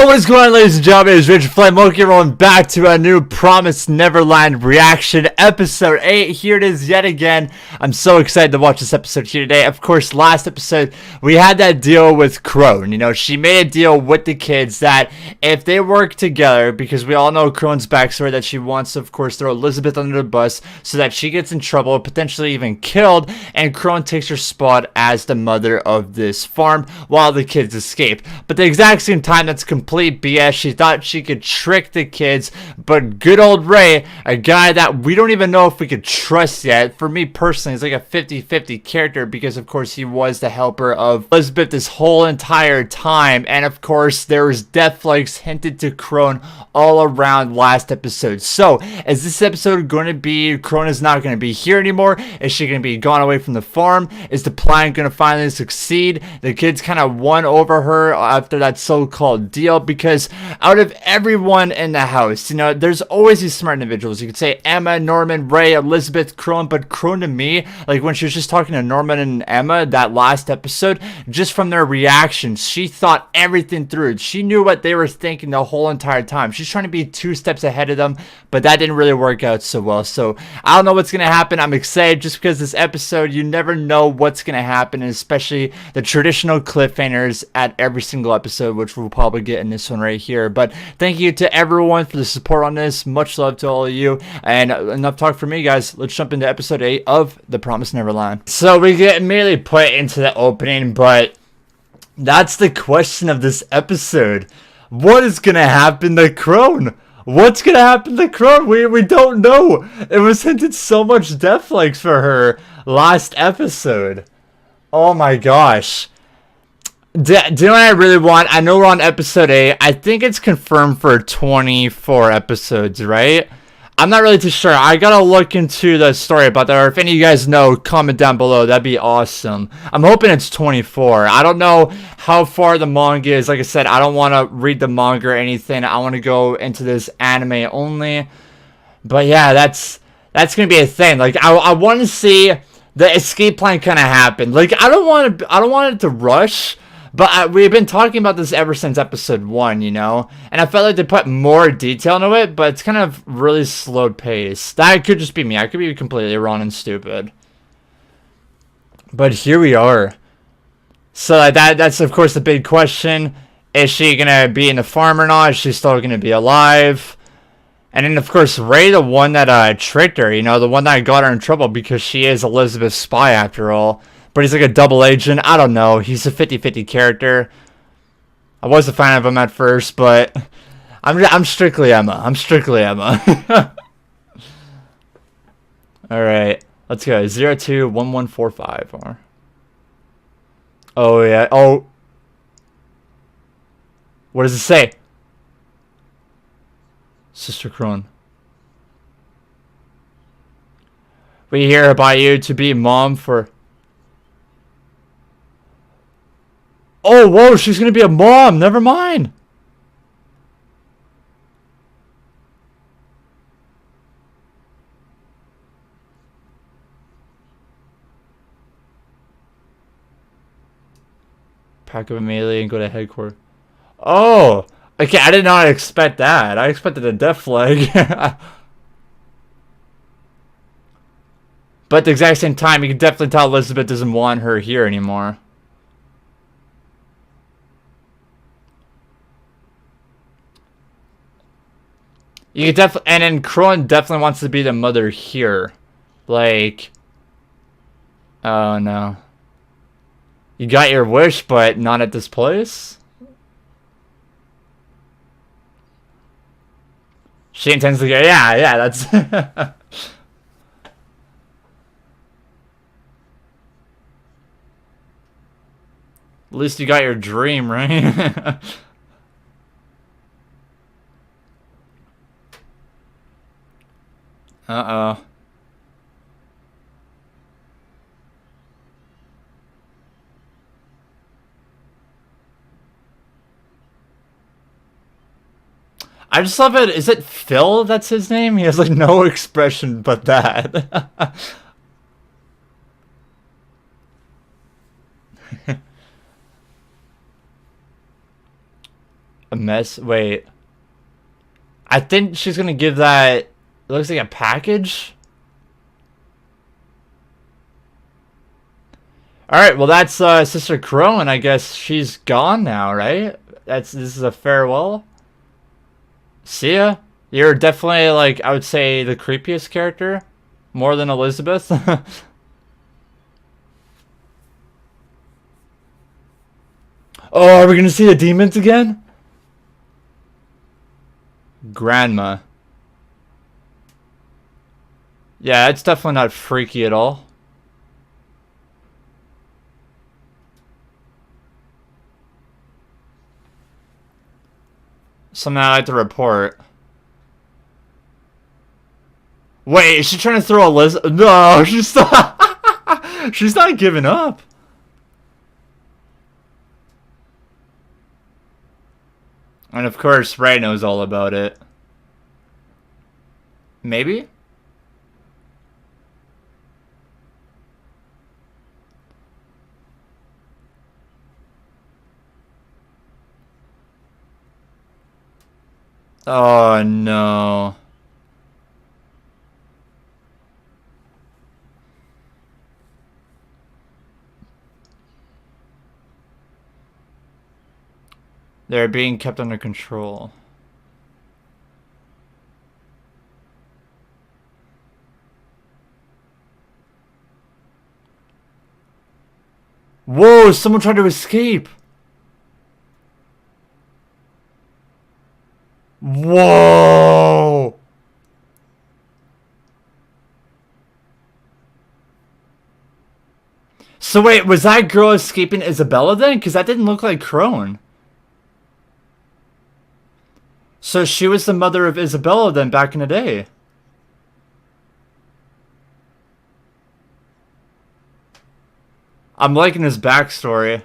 Yo, what is going on, ladies and gentlemen? It's Richard Flame. Welcome everyone back to a new Promise Neverland reaction, episode 8. Here it is yet again. I'm so excited to watch this episode here today. Of course, last episode, we had that deal with Crone. You know, she made a deal with the kids that if they work together, because we all know Crone's backstory, that she wants to, of course, throw Elizabeth under the bus so that she gets in trouble, potentially even killed, and Crone takes her spot as the mother of this farm while the kids escape. But at the exact same time, that's complete BS. She thought she could trick the kids, but good old Ray, a guy that we don't even know if we could trust yet, for me personally, is like a 50-50 character because of course he was the helper of Elizabeth this whole entire time, and of course there was death flags hinted to Crone all around last episode. So is this episode going to be Crone is not going to be here anymore? Is she going to be gone away from the farm? Is the plan going to finally succeed? The kids kind of won over her after that so-called deal, because out of everyone in the house, you know, there's always these smart individuals. You could say Emma, Norman, Ray, Elizabeth, Crone, but Crone to me, like when she was just talking to Norman and Emma that last episode, just from their reactions, she thought everything through. She knew what they were thinking the whole entire time. She's trying to be 2 steps ahead of them, but that didn't really work out so well. So I don't know what's going to happen. I'm excited just because this episode, you never know what's going to happen, and especially the traditional cliffhangers at every single episode, which we'll probably get in this one right here. But thank you to everyone for the support on this. Much love to all of you. And enough talk for me, guys. Let's jump into episode 8 of The Promise Neverland. So we get immediately put into the opening, but that's the question of this episode. What is going to happen to Crone? What's going to happen to Crone? We don't know. It was hinted so much death flags for her last episode. Oh my gosh. Do you know what I really want? I know we're on episode 8. I think it's confirmed for 24 episodes, right? I'm not really too sure. I gotta look into the story about that. Or if any of you guys know, comment down below. That'd be awesome. I'm hoping it's 24. I don't know how far the manga is. Like I said, I don't want to read the manga or anything. I want to go into this anime only. But yeah, that's gonna be a thing. Like I want to see the escape plan kind of happen. Like I don't want it to rush. But we've been talking about this ever since episode 1, you know? And I felt like they put more detail into it, but it's kind of really slow paced. That could just be me. I could be completely wrong and stupid. But here we are. So that's of course the big question. Is she going to be in the farm or not? Is she still going to be alive? And then of course Ray, the one that tricked her, you know? The one that got her in trouble because she is Elizabeth's spy after all. But he's like a double agent. I don't know. He's a 50-50 character. I was a fan of him at first, but I'm strictly Emma. I'm strictly Emma. All right, let's go. 021145. Or oh yeah. Oh, what does it say? Sister Crone. We hear about you to be mom for. Oh, whoa, she's going to be a mom. Never mind. Pack up immediately and go to headquarters. Oh, okay, I did not expect that. I expected a death flag. But at the exact same time, you can definitely tell Elizabeth doesn't want her here anymore. You could definitely, and then Crone definitely wants to be the mother here. Like, oh no. You got your wish, but not at this place? She intends to go, yeah, that's... At least you got your dream, right? Uh-oh. I just love it. Is it Phil that's his name? He has like no expression but that. A mess? Wait. I think she's gonna give that... It looks like a package? Alright, well that's Sister Crow, and I guess she's gone now, right? This is a farewell. See ya. You're definitely, like, I would say the creepiest character. More than Elizabeth. Oh, are we gonna see the demons again? Grandma. Yeah, it's definitely not freaky at all. Something I like to report. Wait, is she trying to throw a list? No, she's not. She's not giving up. And of course, Ray knows all about it. Maybe? Oh no. They're being kept under control. Whoa, someone tried to escape. Whoa. So wait, was that girl escaping Isabella then? Because that didn't look like Crone. So she was the mother of Isabella then back in the day. I'm liking his backstory.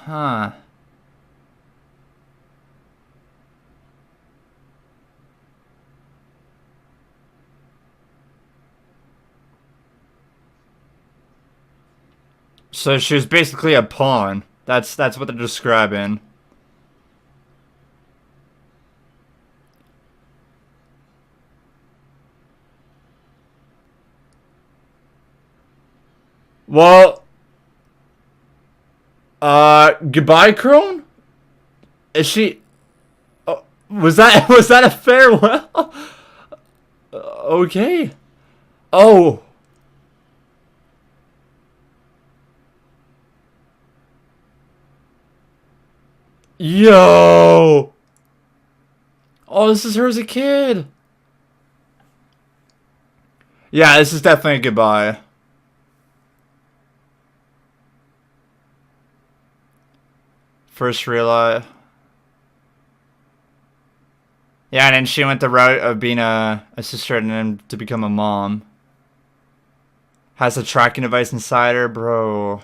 Huh. So she was basically a pawn. That's what they're describing. Well, goodbye, Crone? Is she... Oh, was that a farewell? Okay. Oh. Yo. Oh, this is her as a kid. Yeah, this is definitely a goodbye. First realize. Yeah, and then she went the route of being a sister and then to become a mom. Has a tracking device inside her, bro.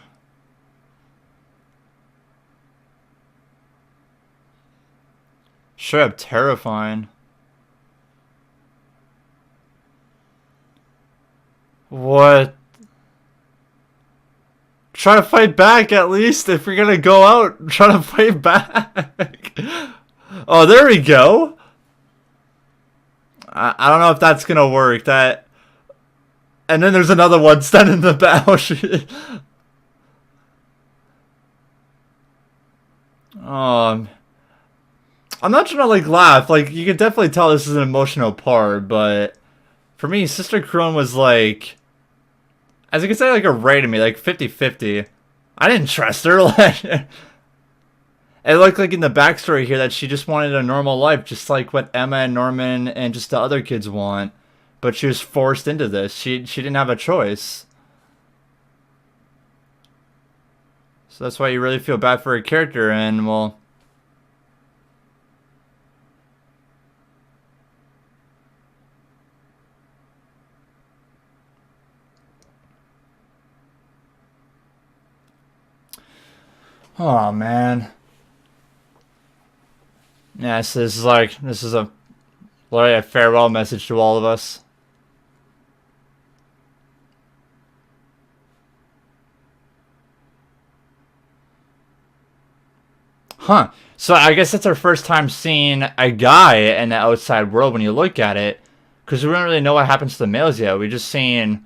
Straight up terrifying. What? Try to fight back at least. If you're gonna go out, try to fight back. Oh, there we go. I don't know if that's gonna work. That. And then there's another one standing in the bow. um, I'm not trying to like laugh. Like you can definitely tell this is an emotional part, but for me, Sister Crone was like, as you can say, like a Ray to me, like 50-50. I didn't trust her. Like, it looked like in the backstory here that she just wanted a normal life, just like what Emma and Norman and just the other kids want. But she was forced into this. She didn't have a choice. So that's why you really feel bad for her character, and well... Oh, man. Yeah, this is Literally a farewell message to all of us. Huh. So I guess that's our first time seeing a guy in the outside world when you look at it. Because we don't really know what happens to the males yet. We just seen,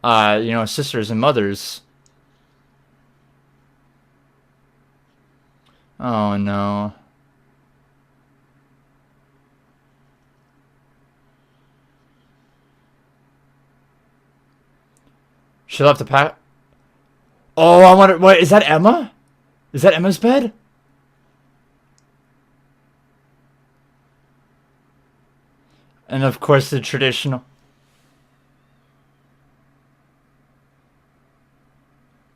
sisters and mothers. Oh no. She left the pack. Oh, I wonder. Wait, is that Emma? Is that Emma's bed? And of course, the traditional.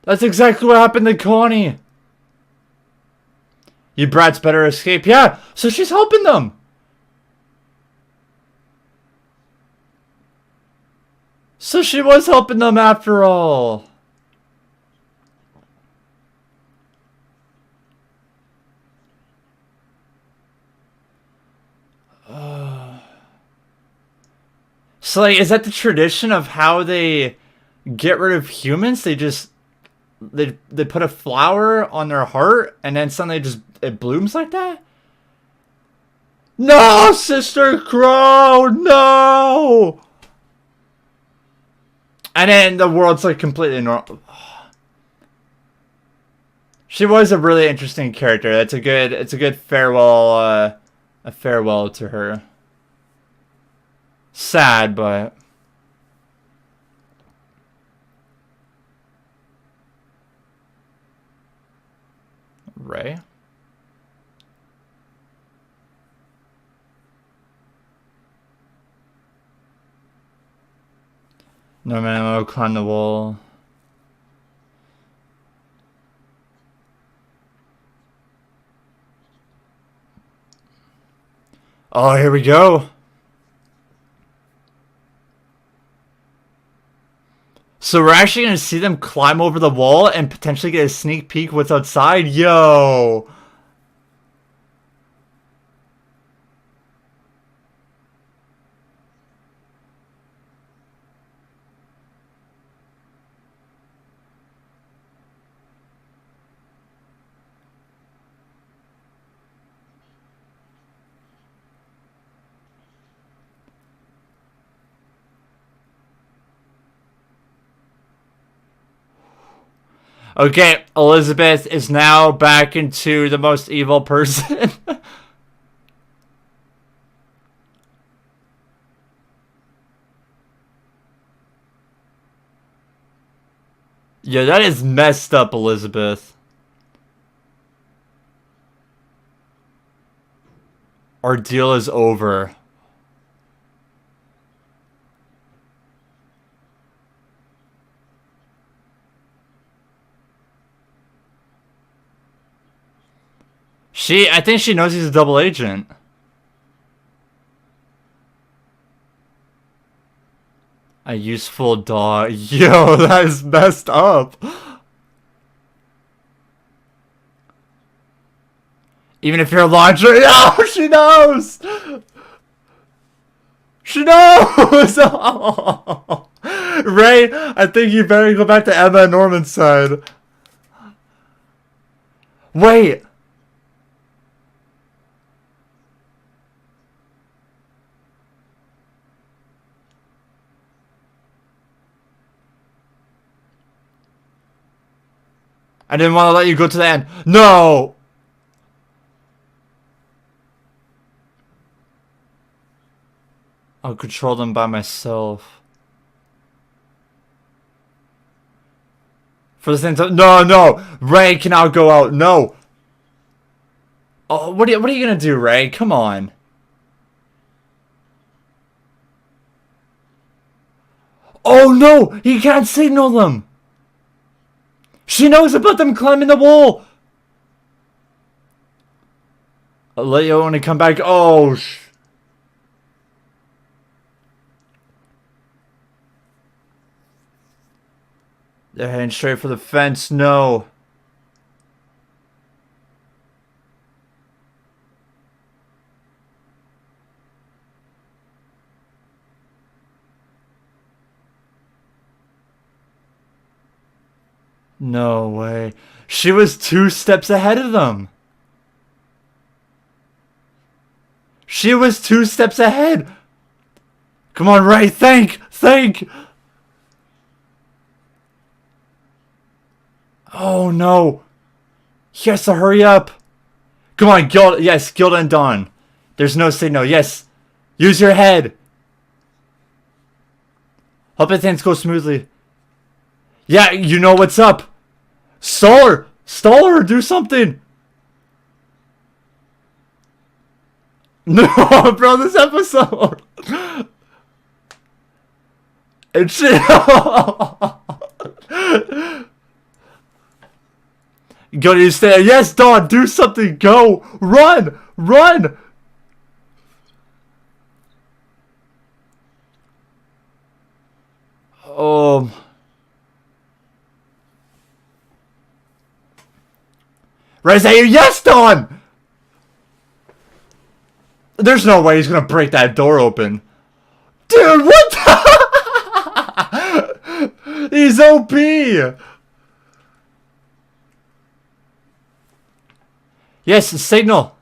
That's exactly what happened to Connie. You brats better escape. Yeah, so she's helping them. So she was helping them after all. So, like, is that the tradition of how they get rid of humans? They just they put a flower on their heart, and then suddenly it blooms like that. No, Sister Crow, no. And then the world's like completely normal. She was a really interesting character. It's a good farewell, a farewell to her. Sad, but Ray. No man will climb the wall. Oh, here we go. So we're actually going to see them climb over the wall and potentially get a sneak peek what's outside? Yo! Okay, Elizabeth is now back into the most evil person. Yeah, that is messed up, Elizabeth. Our deal is over. I think she knows he's a double agent. A useful dog. Yo, that is messed up. Even if you're a laundry. Oh, she knows! She knows! Oh. Ray, I think you better go back to Emma and Norman's side. Wait. I didn't want to let you go to the end. No! I'll control them by myself. For the same time. No, no! Ray cannot go out. No! Oh, what are you gonna do, Ray? Come on. Oh no! He can't signal them! She knows about them climbing the wall! I'll let you want to come back. Oh, they're heading straight for the fence. No. No way. She was 2 steps ahead of them. She was 2 steps ahead. Come on, Ray. Think. Think. Oh, no. He has to hurry up. Come on, Gilda. Yes, Gilda and Dawn. There's no signal. Yes. Use your head. Hope that things go smoothly. Yeah, you know what's up. Stall her. Stall her. Do something. No, bro, this episode. And shit. Go to stay. Yes, Dawn, do something. Go. Run. Run. Right here. Yes, Dawn. There's no way he's gonna break that door open. Dude, what the? He's OP. Yes, signal.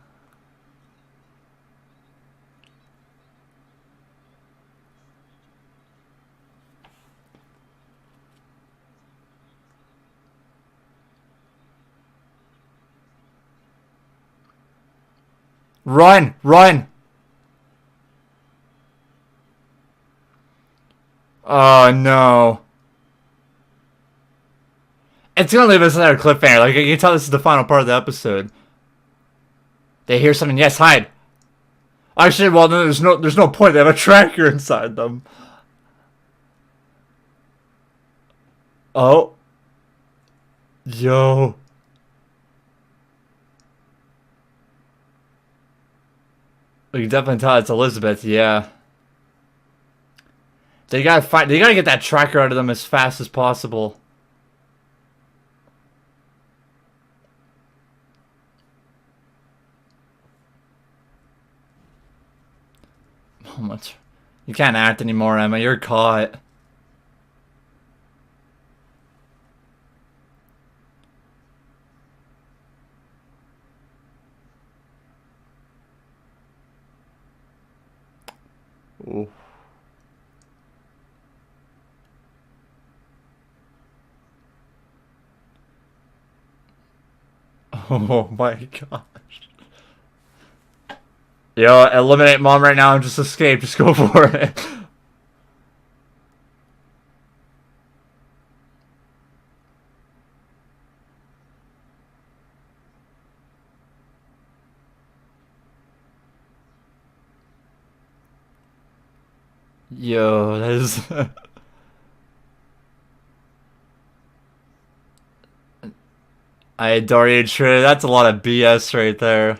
Run, run. Oh, no. It's gonna leave us another cliffhanger. Like, you can tell this is the final part of the episode. They hear something. Yes, hide. Actually, well, there's no point. They have a tracker inside them. Oh. Yo. You can definitely tell it's Elizabeth, yeah. They gotta find. They gotta get that tracker out of them as fast as possible. How much? You can't act anymore, Emma. You're caught. Ooh. Oh my gosh. Yo, eliminate mom right now and just escape. Just go for it. Yo, that is... I adore you, Trey. That's a lot of BS right there.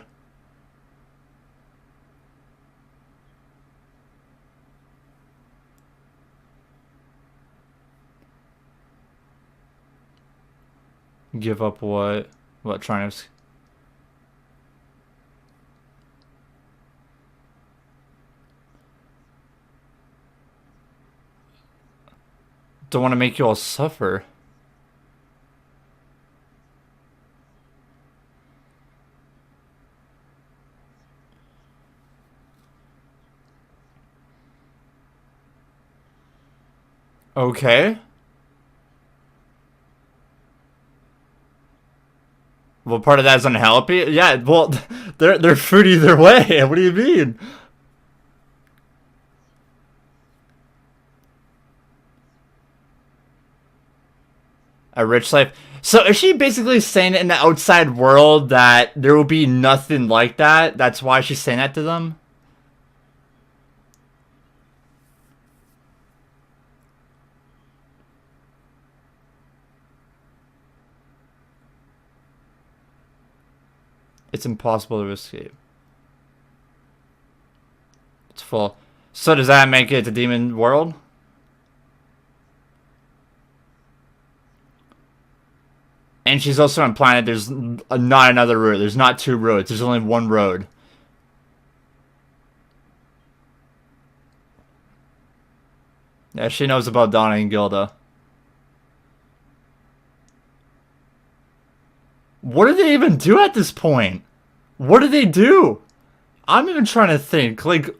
Give up what? What, trying to... Don't want to make you all suffer. Okay. Well, part of that is unhealthy. Yeah, well, they're food either way. What do you mean? A rich life. So is she basically saying in the outside world that there will be nothing like that? That's why she's saying that to them? It's impossible to escape. It's full. So does that make it the demon world? And she's also implying that there's not another road. There's not 2 roads. There's only 1 road. Yeah, she knows about Donna and Gilda. What do they even do at this point? What do they do? I'm even trying to think. Like,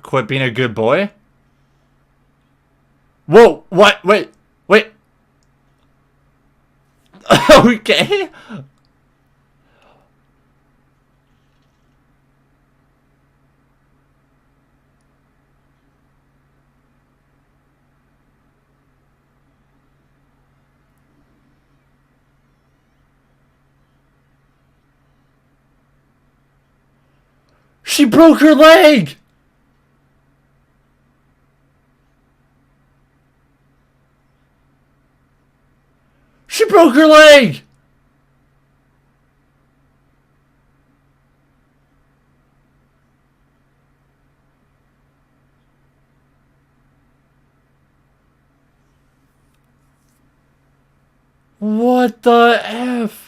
quit being a good boy? Whoa, what? Wait, wait. Okay. She broke her leg! She broke her leg! What the F?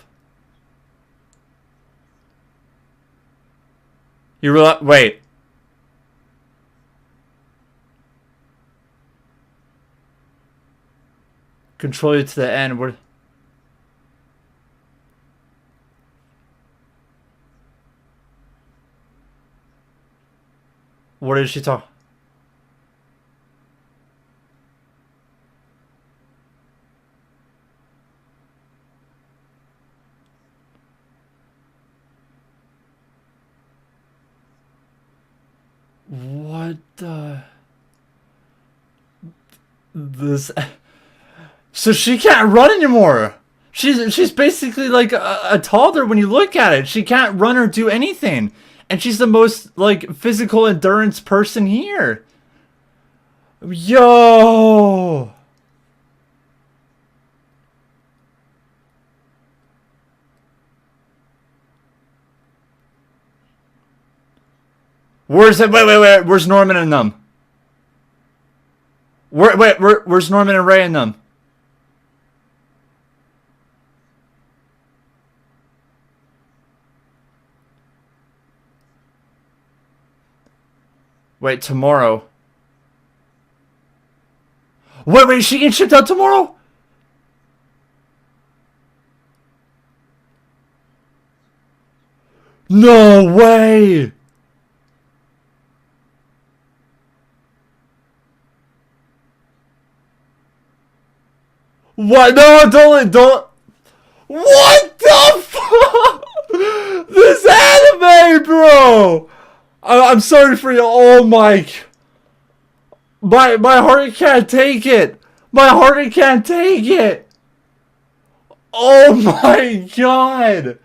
You realize? Wait. Control you to the end. What did she talk? What the? This. So she can't run anymore. She's basically like a toddler when you look at it. She can't run or do anything. And she's the most, like, physical endurance person here. Yo! Where's it? Wait. Where's Norman and them? Where's Norman and Ray and them? Wait, tomorrow. Wait, she gets shipped out tomorrow? No way! What? No, don't. What the fuck? This anime, bro! I'm sorry for you. Oh my heart can't take it. My heart can't take it. Oh my god.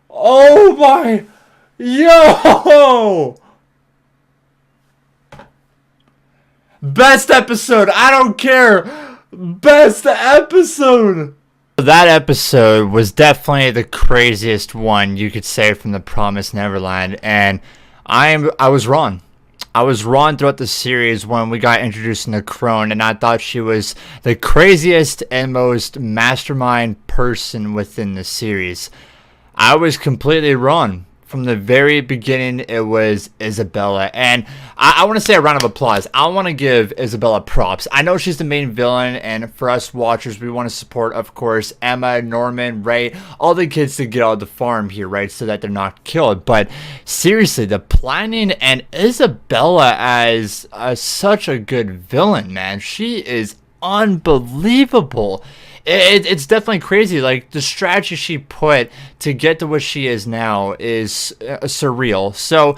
Oh my. Yo. Best episode. I don't care. Best episode. That episode was definitely the craziest one you could say from the Promise Neverland, and I was wrong. I was wrong throughout the series when we got introduced into Crone, and I thought she was the craziest and most mastermind person within the series. I was completely wrong. From the very beginning, it was Isabella. And I want to say a round of applause. I want to give Isabella props. I know she's the main villain, and for us watchers, we want to support, of course, Emma, Norman, Ray, all the kids to get out of the farm here, right, so that they're not killed. But seriously, the planning and Isabella as such a good villain, man. She is unbelievable. It's definitely crazy. Like, the strategy she put to get to what she is now is surreal. So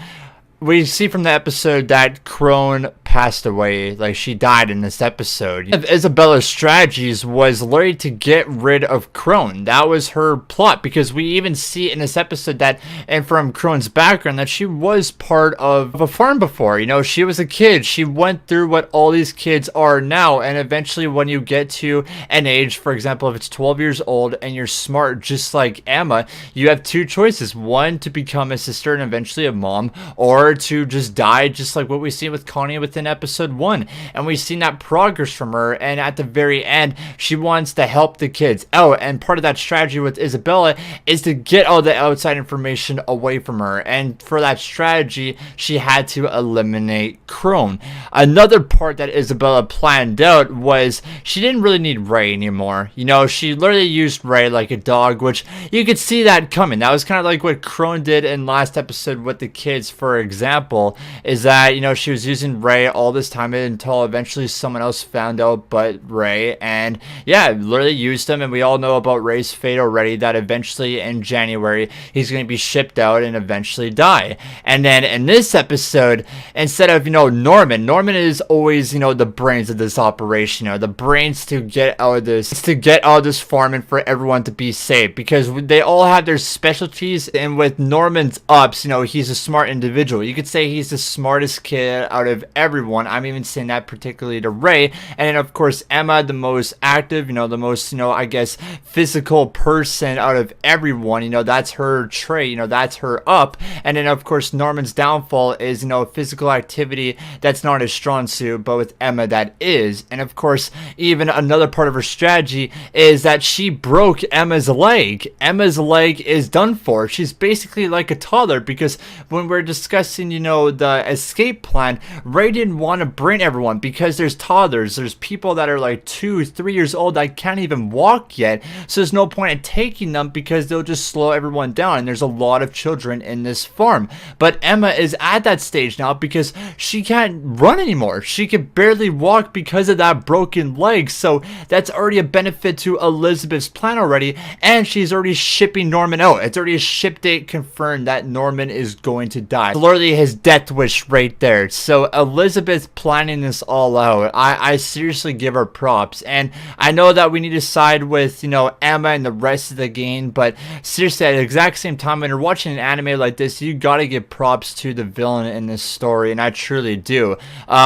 we see from the episode that Crone passed away. Like, she died in this episode. Isabella's strategies was literally to get rid of Crone. That was her plot, because we even see in this episode that, and from Crone's background, that she was part of a farm before. You know, she was a kid. She went through what all these kids are now, and eventually when you get to an age, for example, if it's 12 years old and you're smart just like Emma, you have two choices. One, to become a sister and eventually a mom, or her to just die, just like what we see with Connie within episode 1. And we've seen that progress from her, and at the very end, she wants to help the kids out. And part of that strategy with Isabella is to get all the outside information away from her. And for that strategy, she had to eliminate Crone. Another part that Isabella planned out was she didn't really need Ray anymore. You know, she literally used Ray like a dog, which you could see that coming. That was kind of like what Crone did in last episode with the kids, for example, is that, you know, she was using Ray all this time until eventually someone else found out but Ray, and yeah, literally used him. And we all know about Ray's fate already, that eventually in January he's going to be shipped out and eventually die. And then in this episode, instead of, you know, Norman is always, you know, the brains of this operation, you know, the brains to get out of this farm and for everyone to be safe, because they all have their specialties. And with Norman's ups, you know, he's a smart individual. You could say he's the smartest kid out of everyone. I'm even saying that particularly to Ray. And then of course Emma, the most active, you know, the most, you know, I guess physical person out of everyone. You know, that's her trait, you know, that's her up. And then of course Norman's downfall is, you know, physical activity that's not his strong suit, but with Emma that is. And of course, even another part of her strategy is that she broke Emma's leg. Emma's leg is done for. She's basically like a toddler, because when we're discussing, you know, the escape plan, Ray didn't want to bring everyone because there's toddlers, there's people that are like 2-3 years old that can't even walk yet, so there's no point in taking them because they'll just slow everyone down. And there's a lot of children in this farm. But Emma is at that stage now because she can't run anymore. She can barely walk because of that broken leg. So that's already a benefit to Elizabeth's plan already, and she's already shipping Norman out. It's already a ship date confirmed that Norman is going to die. It's literally his death wish right there. So Elizabeth's planning this all out. I seriously give her props, and I know that we need to side with, you know, Emma and the rest of the game, but seriously, at the exact same time, when you're watching an anime like this, you gotta give props to the villain in this story, and I truly do.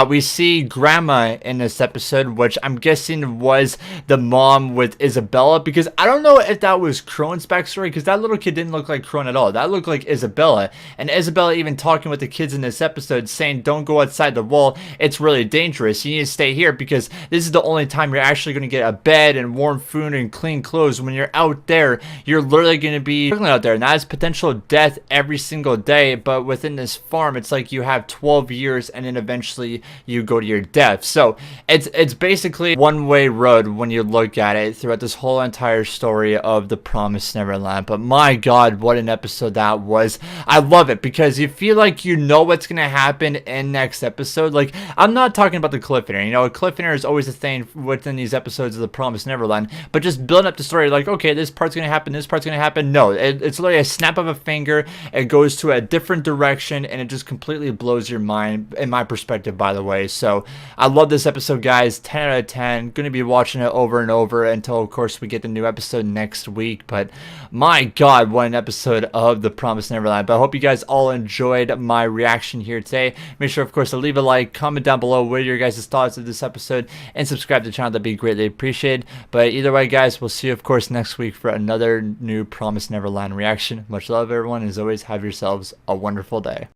We see Grandma in this episode, which I'm guessing was the mom with Isabella, because I don't know if that was Crone's backstory, because that little kid didn't look like Crone at all. That looked like Isabella. And Isabella even talking with the kids in this episode, saying, don't go outside the wall, it's really dangerous, you need to stay here, because this is the only time you're actually going to get a bed and warm food and clean clothes. When you're out there, you're literally going to be struggling out there, and that is potential death every single day. But within this farm, it's like you have 12 years and then eventually you go to your death. So it's basically one-way road when you look at it throughout this whole entire story of the Promise Neverland. But my god, what an episode that was. I love it because you feel like you know what's going to happen in next episode. Like, I'm not talking about the cliffhanger. You know, a cliffhanger is always a thing within these episodes of the Promise Neverland, but just building up the story like, okay, this part's going to happen, this part's going to happen. No, it's literally a snap of a finger. It goes to a different direction, and it just completely blows your mind, in my perspective, by the way. So I love this episode, guys. 10 out of 10. Going to be watching it over and over until, of course, we get the new episode next week. But my god, what an episode of the Promise Neverland. But I hope you guys all enjoyed my reaction here today. Make sure, of course, to leave a like, comment down below what are your guys' thoughts of this episode, and subscribe to the channel. That'd be greatly appreciated. But either way, guys, we'll see you, of course, next week for another new Promise Neverland reaction. Much love, everyone. As always, have yourselves a wonderful day.